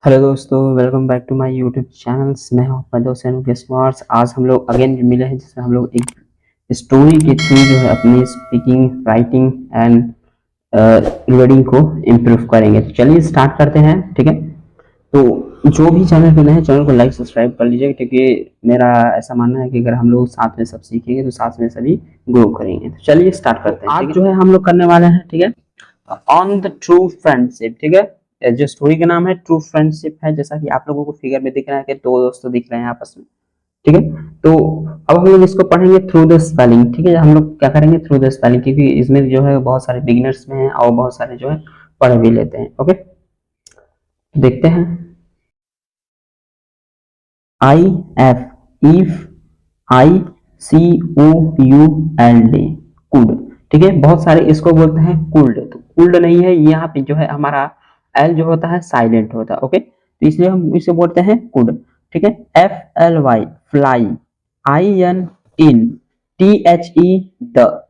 Hello दोस्तों, welcome back to my YouTube channels. मैं हूं अपना दोस्त अनुज स्मार्ट्स। आज हम लोग अगेन मिले हैं जिसमें हम लोग एक स्टोरी के थ्रू जो है अपनी स्पीकिंग, राइटिंग एंड रीडिंग को इम्प्रूव करेंगे। तो चलिए स्टार्ट करते हैं। ठीक है, तो जो भी चैनल पे नए हैं चैनल को लाइक सब्सक्राइब कर लीजिए, क्योंकि मेरा ऐसा मानना है कि अगर हम लोग साथ में सब सीखेंगे तो साथ में सभी ग्रो करेंगे। तो चलिए स्टार्ट करते हैं। आज जो है हम लोग करने वाले हैं, ठीक है, ऑन द ट्रू फ्रेंडशिप। ठीक है, जो स्टोरी का नाम है ट्रू फ्रेंडशिप है, जैसा कि आप लोगों को फिगर में दिख रहा है कि दो दोस्त दिख रहे हैं आपस में। ठीक है, तो अब हम लोग इसको पढ़ेंगे थ्रू द स्पेलिंग। ठीक है, हम लोग क्या करेंगे थ्रू द स्पेलिंग, क्योंकि इसमें जो है बहुत सारे बिगिनर्स में हैं और बहुत सारे जो है पढ़ भी लेते हैं। ओके, देखते हैं। I F if, I C O U L D could. ठीक है, बहुत सारे इसको बोलते हैं कुल्ड, तो कुल्ड नहीं है, यहाँ पे जो है हमारा एल जो होता है साइलेंट होता है। ओके, तो इसलिए हम इसे बोलते हैं कुड। ठीक है, F L Y fly, I N in, T H E the,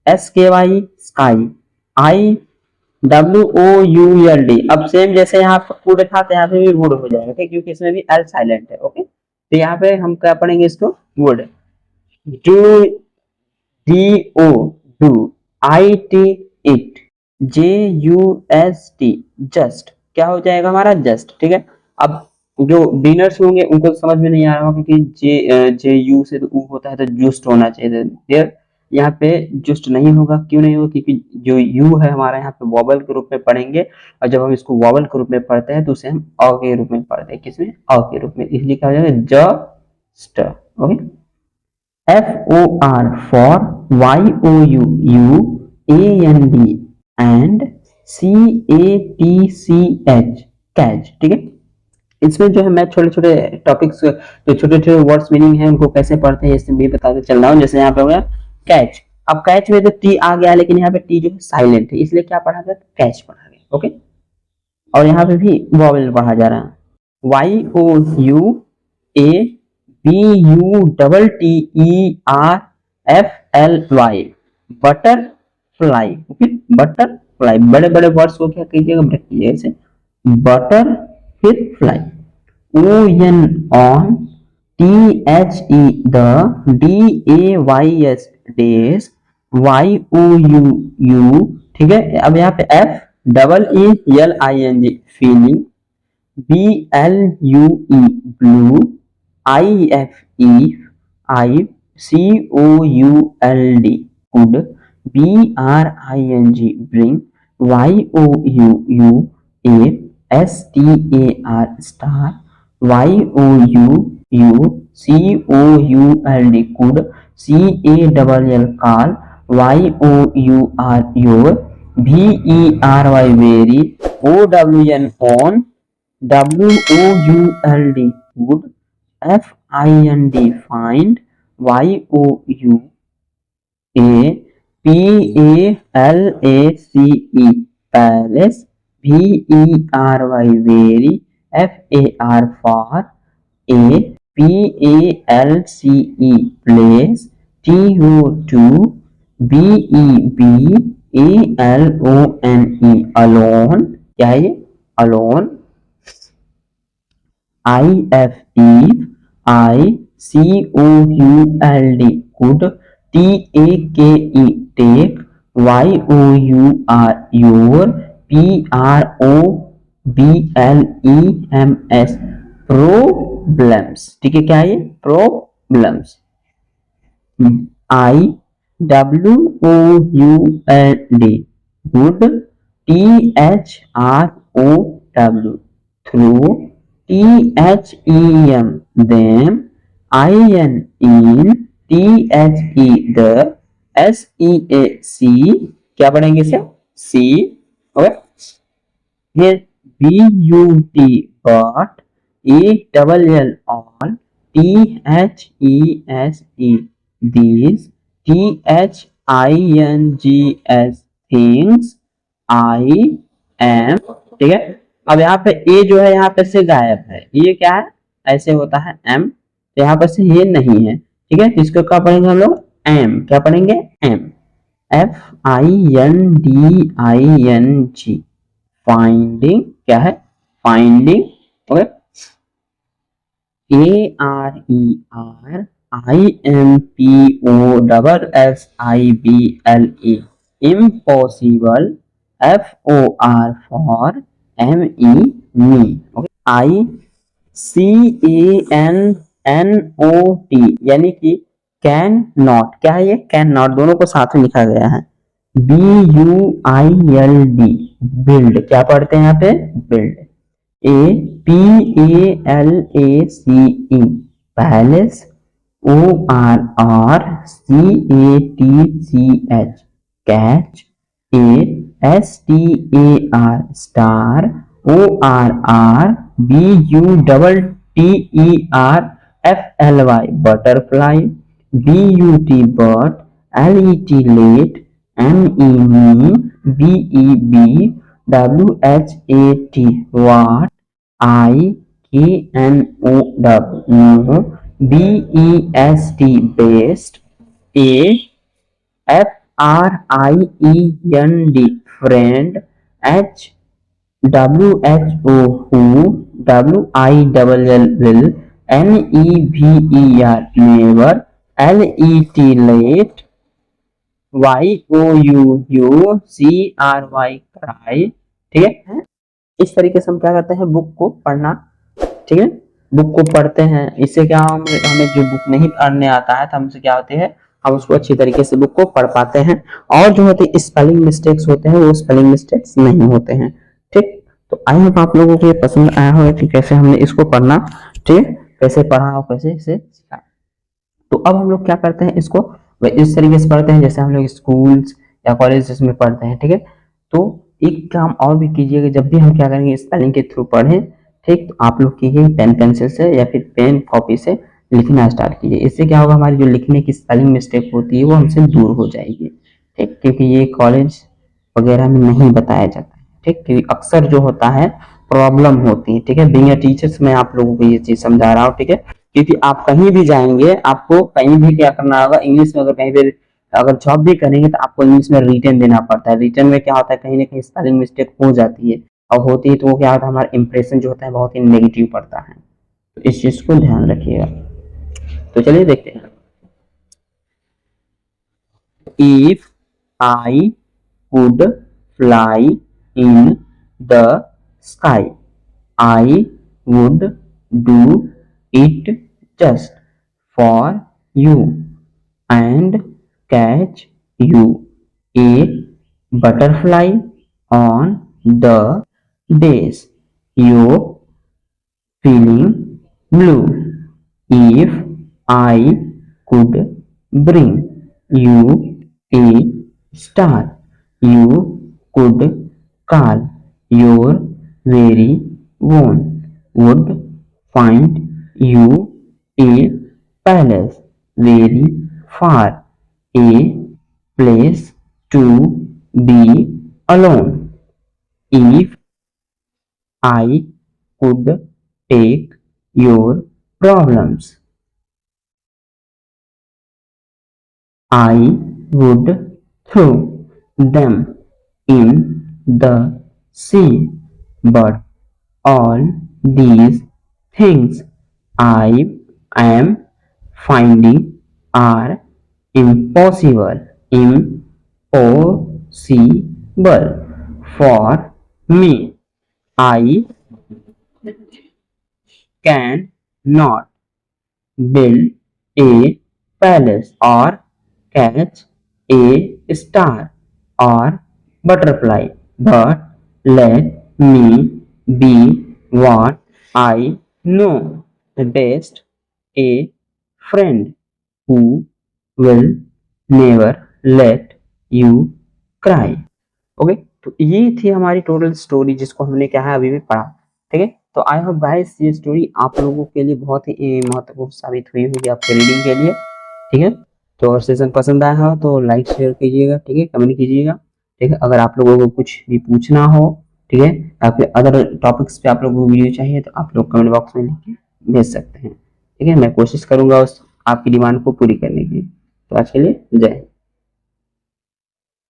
S K Y sky, I W O U L D. अब सेम जैसे यहाँ पर कुड था तो यहाँ पे भी वुड हो जाएगा, ठीक, क्योंकि इसमें भी एल साइलेंट है। ओके, तो यहाँ पे हम क्या पढ़ेंगे इसको, would. Do, D O do, I T it, J U S T just, क्या हो जाएगा हमारा जस्ट। ठीक है, अब जो बिनर्स होंगे उनको तो समझ में नहीं आ रहा होगा, क्योंकि जे यू से तो ऊ होता है तो जुस्ट होना चाहिए। देयर यहाँ पे जुस्ट नहीं होगा। क्यों नहीं होगा? क्योंकि जो यू है हमारा यहाँ पे वॉवल के रूप में पढ़ेंगे, और जब हम इसको वॉवल के रूप में पढ़ते हैं तो उसे हम अ के रूप में पढ़ते हैं। किसमें? अ के रूप में। इसलिए क्या हो जाएगा just. Okay, FOR for YOUUAND and CATCH catch. ठीक है, इसमें जो है मैं छोटे छोटे टॉपिक्स, जो छोटे छोटे वर्ड्स मीनिंग है उनको कैसे पढ़ते हैं इसमें भी बताते चल रहा हूँ। जैसे यहाँ पे हो गया कैच। अब कैच में तो टी आ गया, लेकिन यहाँ पे टी जो है साइलेंट है, इसलिए क्या पढ़ा गया? कैच पढ़ा गया। ओके, और यहाँ पे भी वॉवेल पढ़ा जा रहा है। YOUABUTTERFLY butterfly. Okay, butterfly. बड़े बड़े वर्ड्स को क्या कीजिएगा? ब्रेक कीजिएगा इसे। बटर फिर fly. ON on, THE the, DAYS days, YOUU। ठीक है, अब यहाँ पे FEELING feeling, BLUE blue, IFE I, COULD could, BRING bring, YOUUASTAR star, YOUUCOULD could, CALL call, YOUR your, VERY very, OWN on, WOULD would, FIND find, YOUAPALACE palace, VERY very, FAR far, APALCE place, TO2, BEBALONE alone। क्या है ये? alone। IFE ICOULD could, TAKE take, YOUR your, PROBLEMS problems। ठीक है, क्या है ये? problems। IWOULD would, THROW through, THEM them, IN in, THE the, SEAC क्या पढ़ेंगे इसे? C। ओके, फिर BUT but, ALL all, THESE these, THINGS things, I am। ठीक है, अब यहाँ पे ए जो है यहाँ पे से गायब है। ये क्या है? ऐसे होता है एम, तो यहाँ पर से ये नहीं है। ठीक है, तो इसको क्या पढ़ेंगे हम लोग? एम। क्या पढ़ेंगे? एम। FINDING finding. क्या है? Finding okay, ARERIMPOSSIBLE, impossible. FOR ME, me. Okay, ICANNOT यानी कि कैन नॉट, क्या है ये, कैन नॉट, दोनों को साथ में लिखा गया है। BUILD, बिल्ड, क्या पढ़ते हैं यहाँ पे, build. PALACE, palace. ORRCATCH, catch. STAR, star. ORRBUTTERFLY, butterfly। BUT, but। LET, late। ME, me। BEB, WHAT, what। IKNO, no। BEST, best। AFRIEND, friend। HWHO, who। WILL, will। NEVER, never। LET, late। YOUCRY, cry। ठीक है, इस तरीके से हम क्या करते हैं, book को पढ़ना, ठीक है, बुक को पढ़ते हैं। इससे क्या हमें जो बुक नहीं पढ़ने आता है तो हमसे क्या होती है, हम उसको अच्छी तरीके से बुक को पढ़ पाते हैं, और जो होते हैं स्पेलिंग मिस्टेक्स होते हैं वो स्पेलिंग मिस्टेक्स नहीं होते हैं। ठीक, तो आई होप आप लोगों को ये पसंद आया होगा कि कैसे हमने इसको पढ़ना, ठीक, कैसे पढ़ा और कैसे इसे सीखा। तो अब हम लोग क्या करते हैं, इसको इस तरीके से पढ़ते हैं जैसे हम लोग स्कूल्स या कॉलेज में पढ़ते हैं। ठीक है, तो एक काम और भी कीजिएगा, जब भी हम क्या करेंगे स्पेलिंग के थ्रू पढ़ें, ठीक, तो आप लोग कीजिए पेन पेंसिल से या फिर पेन कॉपी से लिखना स्टार्ट कीजिए। इससे क्या होगा, हमारी जो लिखने की स्पेलिंग मिस्टेक होती है वो हमसे दूर हो जाएगी। ठीक, क्योंकि ये कॉलेज वगैरह में नहीं बताया जाता है। ठीक, क्योंकि अक्सर जो होता है प्रॉब्लम होती है। ठीक है, बीइंग अ टीचर्स मैं आप लोगों को ये चीज समझा रहा हूँ। ठीक है, क्योंकि आप कहीं भी जाएंगे, आपको कहीं भी क्या करना होगा, इंग्लिश में अगर कहीं भी अगर जॉब भी करेंगे तो आपको इंग्लिश में रिटन देना पड़ता है। रिटन में क्या होता है, कहीं ना कहीं स्पेलिंग मिस्टेक हो जाती है, और होती है तो वो क्या होता है, हमारा इंप्रेशन जो होता है बहुत ही नेगेटिव पड़ता है। तो इस चीज को ध्यान रखिएगा। तो चलिए देखते हैं। If I could fly in the sky, I would do it just for you and catch you a butterfly on the days you're feeling blue. If I could bring you a star, you could call your very own, would find you a palace very far, a place to be alone. If I could take your problems, I would throw them in the sea. But all these things I am finding are impossible for me. I can not build a palace or catch a star or butterfly, but let me be what I know best, a friend who will never let you cry. Okay, तो ये थी हमारी total story जिसको हमने क्या है अभी भी पढ़ा। ठीक है, तो आई होप गाइस ये स्टोरी आप लोगों के लिए बहुत ही महत्वपूर्ण साबित हुई होगी आपके रीडिंग के लिए। ठीक है, तो अगर सेशन पसंद आया हो तो लाइक शेयर कीजिएगा, ठीक है, कमेंट कीजिएगा। ठीक है, अगर आप लोगों को कुछ भी पूछना हो, ठीक है, या फिर अदर टॉपिक्स पे आप लोगों को वीडियो चाहिए तो आप लोग कमेंट बॉक्स में लिख के भेज सकते हैं। ठीक है, मैं कोशिश करूंगा उस आपकी डिमांड को पूरी करने की। तो आज के लिए जय।